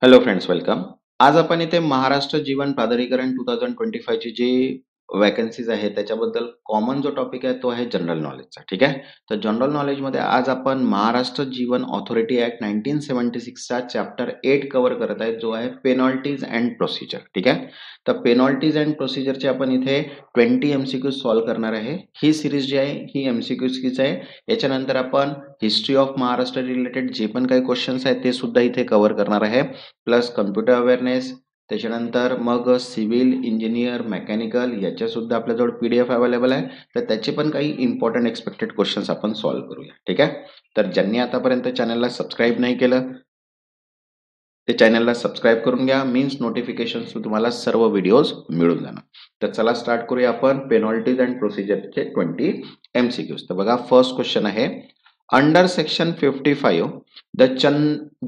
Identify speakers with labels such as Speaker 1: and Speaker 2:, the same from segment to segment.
Speaker 1: Hello friends, welcome. आज आपण इथे महाराष्ट्र जीवन प्राधिकरण 2025 ची जी वॅकन्सीज आहे त्याच्याबद्दल कॉमन जो टॉपिक आहे तो आहे जनरल नॉलेजचा. ठीक आहे. तर जनरल नॉलेजमध्ये आज आपण महाराष्ट्र जीवन ऑथॉरिटी ऍक्ट 1976 चा चॅप्टर 8 कव्हर करत आहे, जो आहे पेनॉल्टीज अँड प्रोसिजर. ठीक आहे. तर पेनॉल्टीज अँड प्रोसिजरचे आपण इथे 20 एमसीक्यूज सॉल्व्ह करणार आहे. ही सिरीज जी आहे ही एमसीक्यूज आहे. याच्यानंतर आपण हिस्ट्री ऑफ महाराष्ट्र रिलेटेड जे पण काही क्वेश्चन्स आहेत ते सुद्धा इथे कव्हर करणार आहे, प्लस कम्प्युटर अवेअरनेस. त्याच्यानंतर मग सिव्हिल इंजिनियर मेकॅनिकल याच्या सुद्धा आपल्याजवळ पीडीएफ अवेलेबल आहे, तर त्याचे पण काही इम्पॉर्टंट एक्सपेक्टेड क्वेश्चन्स आपण सॉल्व्ह करूया. ठीक आहे. तर ज्यांनी आतापर्यंत चॅनलला सबस्क्राईब नाही केलं ते चॅनलला सबस्क्राईब करून घ्या, मीन्स नोटिफिकेशन तुम्हाला सर्व व्हिडिओज मिळून जाणार. तर चला स्टार्ट करूया आपण पेनॉल्टीज अँड प्रोसिजरचे 20 एमसीक्यूज. तर बघा, फर्स्ट क्वेश्चन आहे, under section 55 the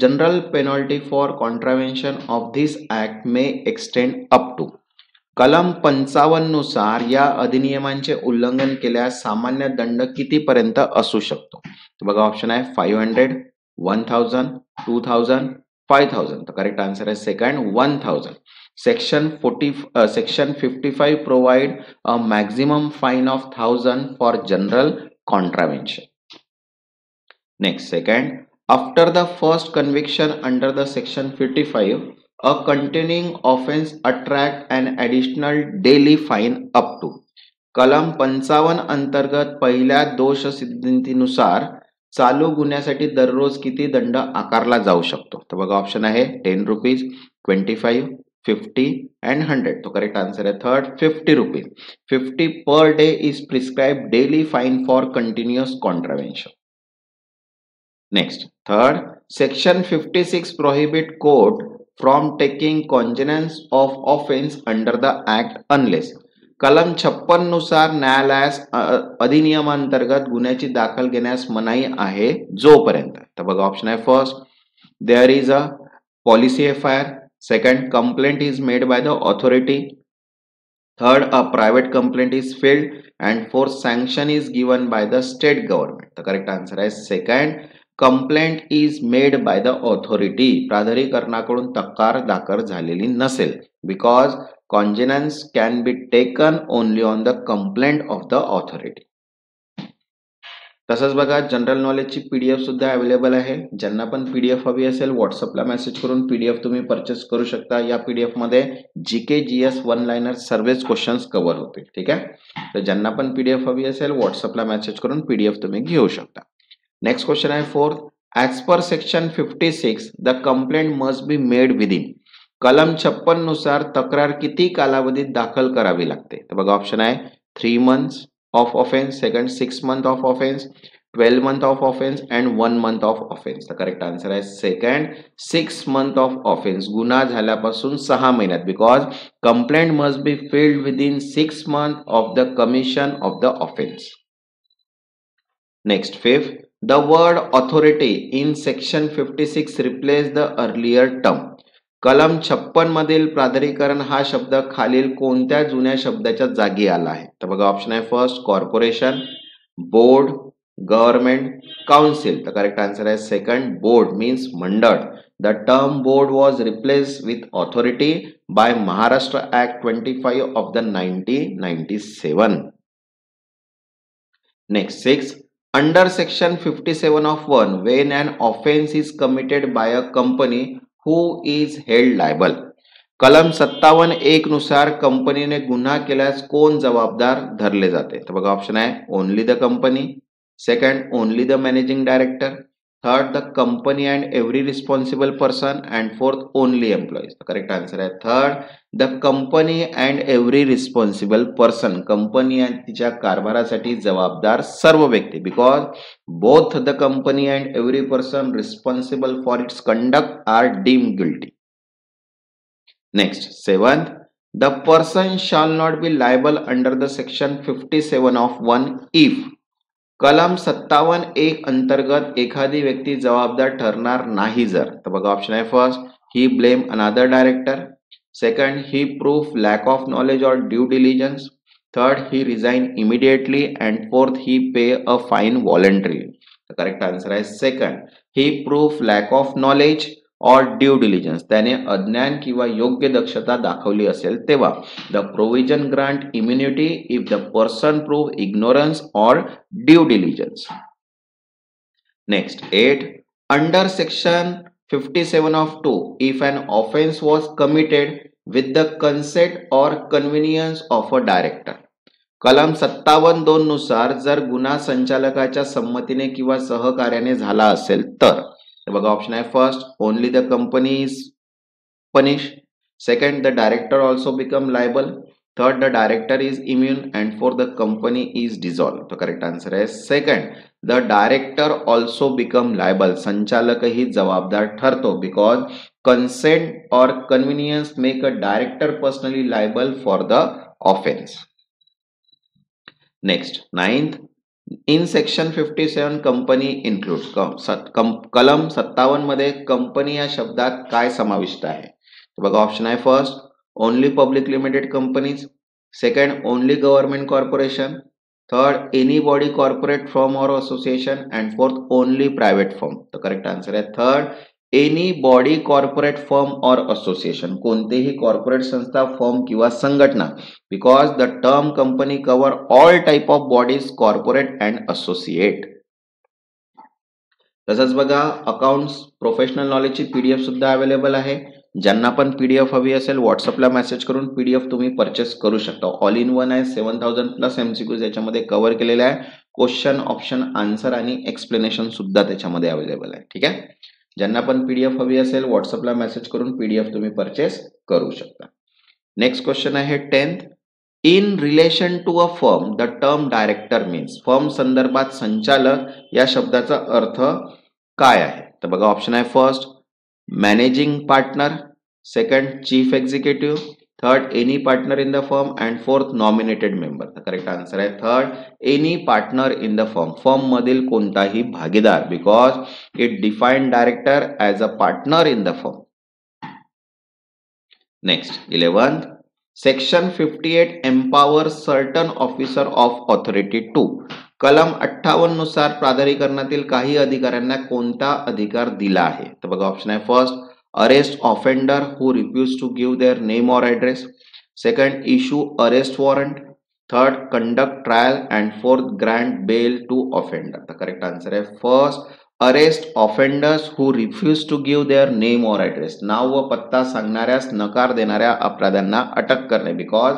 Speaker 1: general penalty for contravention of this act may extend up to. कलम 55 नुसार या अधिनियमांचे उल्लंघन केल्यास सामान्य दंड कितीपर्यंत असू शकतो? तर बघा, ऑप्शन आहे 500, 1000, 2000, 5000. तर करेक्ट आन्सर आहे second, 1000. Section 55 provide a maximum fine of 1000 for general contravention. Next, second, after the first conviction under the section 55, a continuing offense attract an additional daily fine up to. कलम 55 अंतर्गत पहिल्या दोष सिद्धीनुसार चालू गुन्ह्यासाठी दररोज किती दंड आकारला जाऊ शकतो? तर बघा, ऑप्शन आहे 10 रुपीज, 25, 50 and 100. तो करेक्ट आन्सर आहे third, 50 rupees. 50 per day is prescribe daily fine for continuous contravention. Next, third, section 56 prohibit court from taking cognizance of offense under the act unless. कलम 56 नुसार न्यायालयास अधिनियमांतर्गत गुन्ह्याची दाखल घेण्यास मनाई आहे जोपर्यंत. तर बघा, ऑप्शन आहे first, there is a police FIR. Second, complaint is made by the authority. Third, a private complaint is filed. And fourth, sanction is given by the state government. तर करेक्ट आन्सर आहे second, complaint is made by the authority. प्राधिकरणाकडून तक्रार दाखल झालेली नसेल, because cognizance can be taken only on the complaint of the authority. तसंच बघा, general नॉलेजची पीडीएफ सुद्धा अवेलेबल आहे. ज्यांना पण पीडीएफ हवी असेल व्हॉट्सअपला मेसेज करून पीडीएफ तुम्ही परचेस करू शकता. या पीडीएफ मध्ये जीके जीएस वन लाइनर सर्वच क्वेश्चन्स कव्हर होतील. ठीक आहे. तर ज्यांना पण पीडीएफ हवी असेल व्हॉट्सअपला मेसेज करून पीडीएफ तुम्ही घेऊ शकता. नेक्स्ट क्वेश्चन आहे fourth, as per section 56 the complaint must be made within. कलम 56 नुसार तक्रार किती कालावधीत दाखल करावी लागते? तर बघा, ऑप्शन आहे 3 months of offense, second 6 month of offense, 12 month of offense and 1 month of offense. The correct answer is second, 6 month of offense. गुन्हा झाल्यापासून 6 महिन्यात, because complaint must be filed within 6 months of the commission of the offense. Next, fifth, the word authority in section 56 replace the earlier term. कलम 56 मधील प्राधिकरण हा शब्द खालील कोणत्या जुन्या शब्दाच्या जागी आला आहे? तर बघा, ऑप्शन आहे first, corporation, board, government, council. तर करेक्ट आन्सर आहे सेकंड, बोर्ड मीन्स मंडळ. The term board was replace with authority by Maharashtra act 25 of the 1997. Next, six, under section 57 of 1, when an offense is committed by a company, who is held liable? कलम 57(1) नुसार कंपनीने गुन्हा केल्यास कोण जबाबदार धरले जाते? तर बघा, ऑप्शन आहे only the company, second only the managing director, third the company and every responsible person, and fourth only employees. Correct answer आहे third, the company and every responsible person. Company आणि तिच्या कारभारासाठी जबाबदार सर्व व्यक्ती, because both the company and every person responsible for its conduct are deemed guilty. Next, seventh, the person shall not be liable under the section 57 of 1 if. कलम 57(1) अंतर्गत एखादी व्यक्ती जबाबदार ठरणार नाही जर. तर बघा, ऑप्शन आहे first, he blame another director, second he proof lack of knowledge or due diligence, third he resign immediately, and fourth he pay a fine voluntary. Correct answer आहे second, he proof lack of knowledge or due diligence त्याने अज्ञान किंवा योग्य दक्षता दाखवली असेल तेव्हा. The provision grant immunity if the person prove ignorance or due diligence. Next, 8. Under section 57 of 2, if an offense was committed with the consent or convenience of a director. कलम 57(2) नुसार जर गुन्हा संचालकाच्या संमतीने किंवा सहकार्याने झाला असेल तर बघा ऑप्शन आहे. First, only the company is punish. Second, the director also become liable. Third, the director is immune and fourth, the company is dissolve. तो करेक्ट आन्सर आहे second, the director also become liable. संचालकही जबाबदार ठरतो because consent or connivance make a director personally liable for the offence. Next, 9th, in section 57 company includes. कलम 57 मध्ये company या शब्दात काय समाविष्ट आहे? बघा ऑप्शन आहे. First, only public limited companies. Second, only government corporation. Third, any body corporate firm or association. And fourth, only private firm. तर करेक्ट आन्सर आहे third, any body corporate firm or association. कोणतेही corporate संस्था, firm किंवा संघटना. Because the term company cover all type of bodies, corporate and associate. तसंच बघा accounts professional नॉलेजची PDF सुद्धा अवेलेबल आहे. ज्यांना पण पीडीएफ हवी असेल व्हॉट्सअपला मेसेज करून पीडीएफ तुम्ही परचेस करू शकता. ऑल इन वन आहे. 7000 प्लस एमसीक्यूज याच्यामध्ये कव्हर केलेले आहे. क्वेश्चन, ऑप्शन, आन्सर आणि एक्सप्लेनेशन सुद्धा त्याच्यामध्ये अवेलेबल आहे. ठीक आहे. ज्यांना पण पीडीएफ हवी असेल व्हॉट्सअपला मेसेज करून पीडीएफ तुम्ही परचेस करू शकता. नेक्स्ट क्वेश्चन आहे 10th. In relation to a firm the term director means. Firm संदर्भात संचालक या शब्दाचा अर्थ काय आहे? तर बघा ऑप्शन आहे. First, managing partner. Second, chief executive. Third, any partner in the firm. And fourth, nominated member. तर करेक्ट आन्सर आहे third, any partner in the firm. Firm मधील कोणताही भागीदार because it define director as a partner in the firm. Next, 11th. Section 58 empower certain officer of authority to. कलम 58 नुसार प्राधिकरणातील काही अधिकाऱ्यांना कोणता अधिकार दिला आहे? तर बघा ऑप्शन आहे. First, arrest offender who refuse to give their name or address. Second, issue arrest warrant. Third, conduct trial. And fourth, grant bail to offender. तर करेक्ट आन्सर आहे first, arrest offenders who refuse to give their name or address. नाव व पत्ता सांगणाऱ्यास नकार देणाऱ्या अपराध्यांना अटक करणे. Because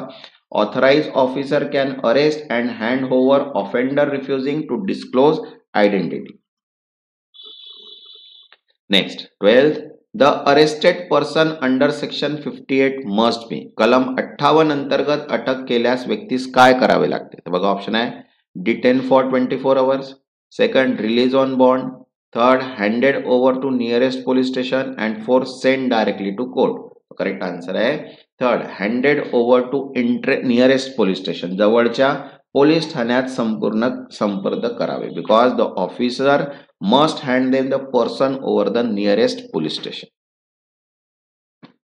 Speaker 1: authorised officer can arrest and hand over offender refusing to disclose identity. Next, 12th. The arrested person under section 58 must be. कलम 58 अंतर्गत अटक केल्यास व्यक्तीस काय करावे लागते? तर बघा ऑप्शन आहे. Detain for 24 hours. Second, release on bond. Third, handed over to nearest police station. And fourth, send directly to court. Correct answer आहे third, handed over to nearest police station. जवळच्या पोलीस ठाण्यात संपूर्ण संपर्क करावे. Because the officer must hand them the person over the nearest police station.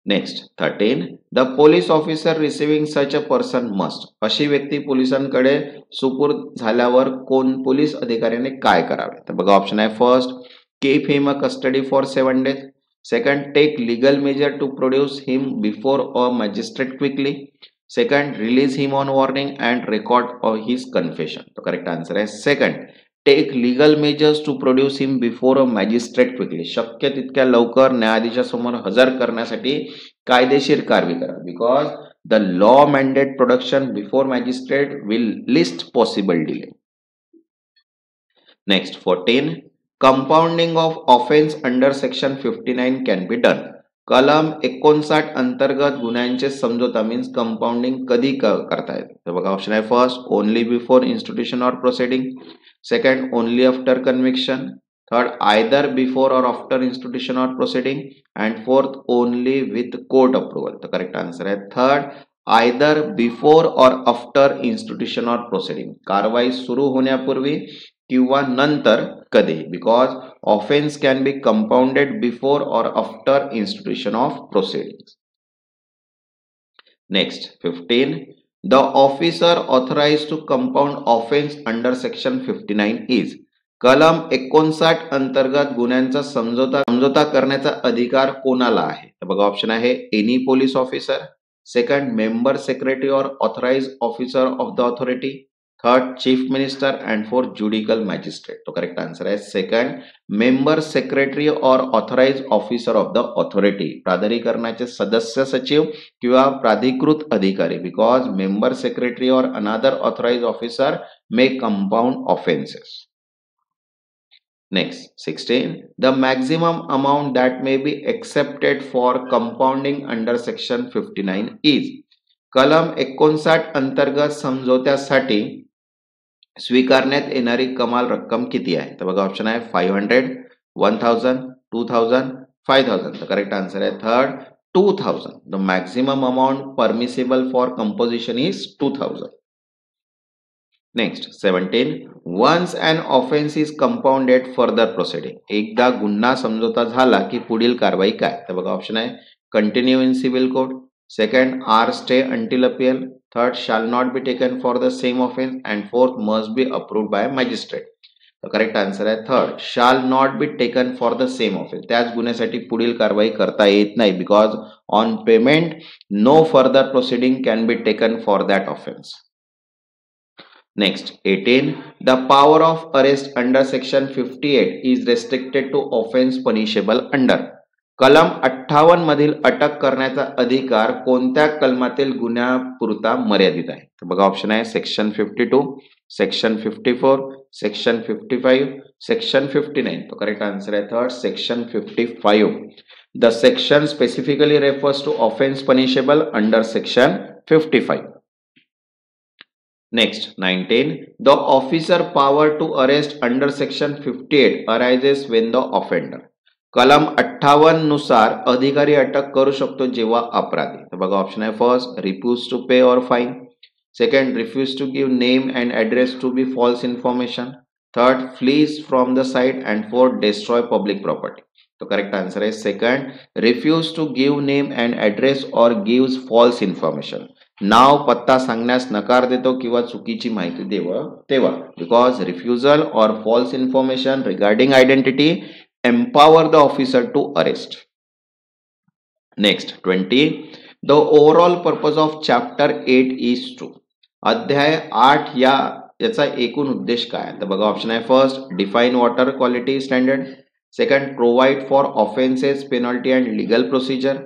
Speaker 1: Next, 13. The police officer receiving such a person must. अशी व्यक्ती पोलिसांकडे सुपूर्द झाल्यावर कोण पोलीस अधिकाऱ्याने काय करावे? तर बघा ऑप्शन आहे. First, keep him a custody for 7 days. Second, take legal measure to produce him before a magistrate quickly. Second, release him on warning and record his confession. तो करेक्ट आन्सर आहे second, take legal measures to produce him before a magistrate quickly. शक्य तितक्या लवकर न्यायाधीशासमोर हजर करण्यासाठी कायदेशीर कारवाई करा. Because the law mandate production before magistrate with least possible delay. Next, 14. Compounding of offence under section 59 can be done. कलम 59 अंतर्गत गुन्ह्यांचे समझोता मीन्स कंपाउंडिंग कधी करता येते? तर बघा ऑप्शन आहे. First, only before institution or proceeding. Second, only after conviction. Third, either before or after institution or proceeding. And fourth, only with court approval. तर करेक्ट आन्सर आहे third, either before or after institution or proceeding. कारवाई सुरू होण्यापूर्वी किंवा नंतर कधी. Because offence can be compounded before or after institution of proceeding. Next, 15. The officer authorised to compound offence under section 59 is. कलम 59 अंतर्गत गुन्ह्यांचा समझोता करण्याचा अधिकार कोणाला आहे? तर बघा ऑप्शन आहे any police officer, second member secretary or authorised officer of the authority, third chief minister and fourth judicial magistrate. तो करेक्ट आंसर आहे second member secretary or authorised officer of the authority. प्राधिकरणाचे सदस्य सचिव किंवा प्राधिकृत अधिकारी, because member secretary or another authorised officer may compound offences. Next, 16. The maximum amount that may be accepted for compounding under section 59 is. कलम 59 अंतर्गत समझोत्यासाठी स्वीकारण्यात येणारी कमाल रक्कम किती आहे? तर बघा ऑप्शन आहे 500, 1000, 2000, 5000. तर करेक्ट आन्सर आहे third 2000. The maximum amount permissible for composition is 2000. Next 17. Once an offence is compounded further proceeding. एकदा गुन्हा समझोता झाला की पुढील कारवाई काय? तर बघा ऑप्शन आहे continue in civil code, second or stay until appeal, third shall not be taken for the same offence and fourth must be approved by magistrate. तर करेक्ट आन्सर आहे third shall not be taken for the same offence. त्याच गुन्ह्यासाठी पुढील कारवाई करता येत नाही, because on payment no further proceeding can be taken for that offence. Next, 18. The power of arrest under section 58 is restricted to offense punishable under. कलम 58 मधील अटक करण्याचा अधिकार कोणत्या कलमातील गुन्ह्यापुरता मर्यादित आहे? तर बघा ऑप्शन आहे सेक्शन 52, सेक्शन 54, सेक्शन 55, सेक्शन 59. तो करेक्ट आंसर आहे third section 55. The section specifically refers to offense punishable under section 55. Next, 19. The officer power to arrest under section 58 arises when the offender. कलम 58 नुसार अधिकारी अटक करू शकतो जेव्हा अपराधी. तर बघा ऑप्शन आहे first refuse to pay or fine, second refuse to give name and address to be false information, third flees from the site and fourth destroy public property. तो करेक्ट आंसर आहे second refuse to give name and address or gives false information. नाव पत्ता सांगण्यास नकार देतो किंवा चुकीची माहिती तेव्हा, because refusal or false information regarding identity empower the officer to arrest. Next 20. The overall purpose of chapter 8 is to. अध्याय 8 याचा एकूण उद्देश काय? तर बघा ऑप्शन आहे first define water quality standard, second provide for offences penalty and legal procedure,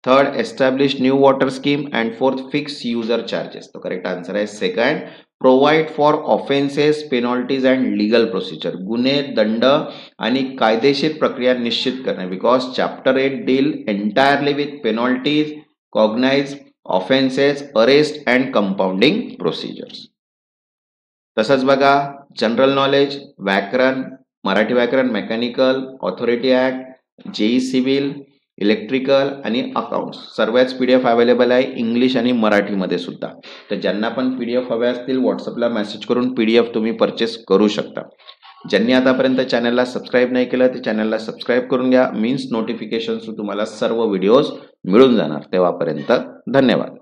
Speaker 1: third establish new water scheme and fourth fix user charges. तो correct answer आहे second provide for offences penalties and legal procedure. गुन्हे दंड आणि कायदेशीर प्रक्रिया निश्चित करणे, because chapter 8 deal entirely with penalties, cognize offences, arrest and compounding procedures. तसंच बघा जनरल नॉलेज, व्याकरण, मराठी व्याकरण, mechanical, authority act, JEE civil, electrical आणि अकाउंट्स सर्वच पीडीएफ अवेलेबल आहे इंग्लिश आणि मराठीमध्ये सुद्धा. तर ज्यांना पण पीडीएफ हवे असतील व्हॉट्सअपला मेसेज करून पीडीएफ तुम्ही परचेस करू शकता. ज्यांनी आतापर्यंत चॅनलला सबस्क्राईब नाही केलं ते चॅनलला सबस्क्राईब करून घ्या. मीन्स नोटिफिकेशन तुम्हाला सर्व व्हिडिओज मिळून जाणार. तेव्हापर्यंत धन्यवाद.